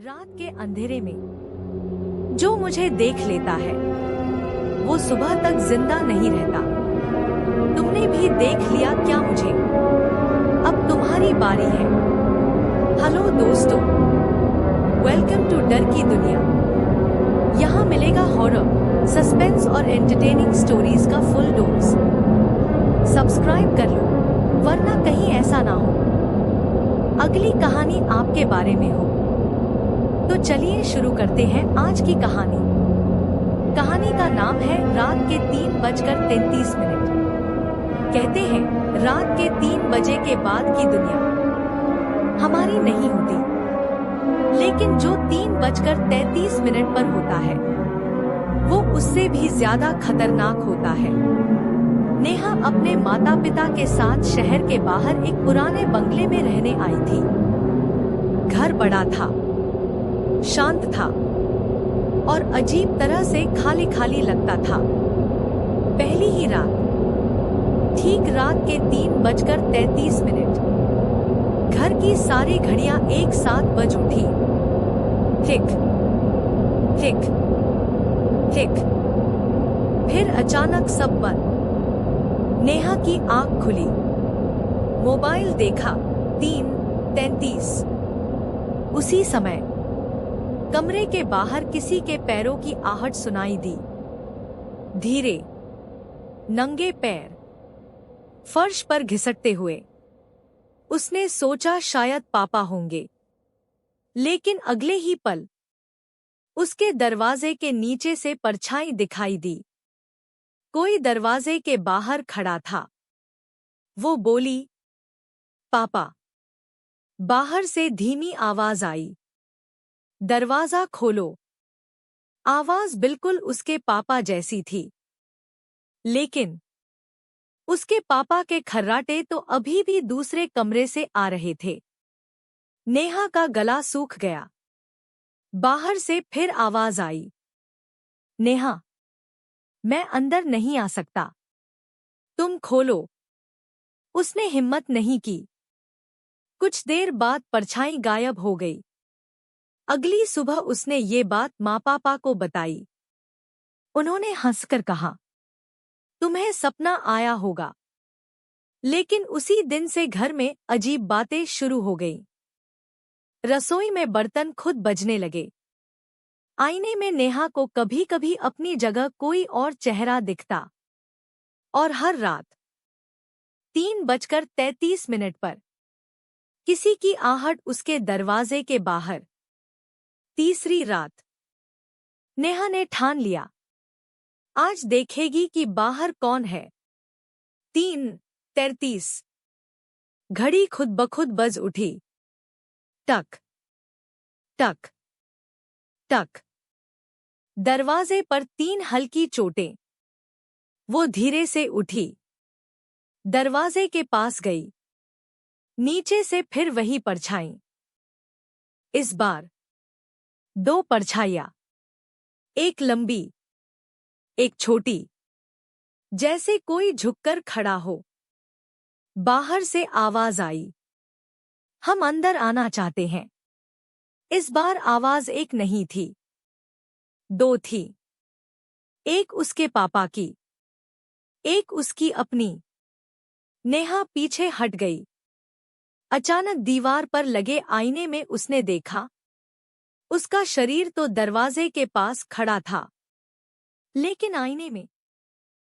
रात के अंधेरे में जो मुझे देख लेता है वो सुबह तक जिंदा नहीं रहता। तुमने भी देख लिया क्या मुझे? अब तुम्हारी बारी है। हेलो दोस्तों, वेलकम टू डर की दुनिया। यहाँ मिलेगा हॉरर, सस्पेंस और एंटरटेनिंग स्टोरीज का फुल डोज। सब्सक्राइब कर लो वरना कहीं ऐसा ना हो अगली कहानी आपके बारे में हो। तो चलिए शुरू करते हैं आज की कहानी। कहानी का नाम है रात के 3:33। कहते हैं रात के 3 बजे के बाद की दुनिया हमारी नहीं होती, लेकिन जो 3:33 पर होता है वो उससे भी ज्यादा खतरनाक होता है। नेहा अपने माता पिता के साथ शहर के बाहर एक पुराने बंगले में रहने आई थी। घर बड़ा था, शांत था और अजीब तरह से खाली खाली लगता था। पहली ही रात, ठीक रात के 3:33, घर की सारी घड़ियां एक साथ बज उठी। टिक टिक टिक। फिर अचानक सब बंद। नेहा की आंख खुली, मोबाइल देखा। 3:33। उसी समय कमरे के बाहर किसी के पैरों की आहट सुनाई दी। धीरे, नंगे पैर फर्श पर घिसटते हुए। उसने सोचा शायद पापा होंगे, लेकिन अगले ही पल उसके दरवाजे के नीचे से परछाई दिखाई दी। कोई दरवाजे के बाहर खड़ा था। वो बोली, पापा। बाहर से धीमी आवाज आई, दरवाजा खोलो। आवाज बिल्कुल उसके पापा जैसी थी, लेकिन उसके पापा के खर्राटे तो अभी भी दूसरे कमरे से आ रहे थे। नेहा का गला सूख गया। बाहर से फिर आवाज आई, नेहा, मैं अंदर नहीं आ सकता, तुम खोलो। उसने हिम्मत नहीं की। कुछ देर बाद परछाई गायब हो गई। अगली सुबह उसने ये बात माँ पापा को बताई। उन्होंने हंसकर कहा, तुम्हें सपना आया होगा। लेकिन उसी दिन से घर में अजीब बातें शुरू हो गईं। रसोई में बर्तन खुद बजने लगे। आईने में नेहा को कभी कभी अपनी जगह कोई और चेहरा दिखता। और हर रात 3:33 पर किसी की आहट उसके दरवाजे के बाहर। तीसरी रात, नेहा ने ठान लिया, आज देखेगी कि बाहर कौन है। 3:33। घड़ी खुद ब खुद बज उठी। टक टक टक। दरवाजे पर 3 हल्की चोटें। वो धीरे से उठी, दरवाजे के पास गई। नीचे से फिर वही परछाई। इस बार 2 परछाइयां, एक लंबी, एक छोटी, जैसे कोई झुककर खड़ा हो। बाहर से आवाज आई, हम अंदर आना चाहते हैं। इस बार आवाज एक नहीं थी, 2 थी। एक उसके पापा की, एक उसकी अपनी। नेहा पीछे हट गई। अचानक दीवार पर लगे आईने में उसने देखा, उसका शरीर तो दरवाजे के पास खड़ा था, लेकिन आईने में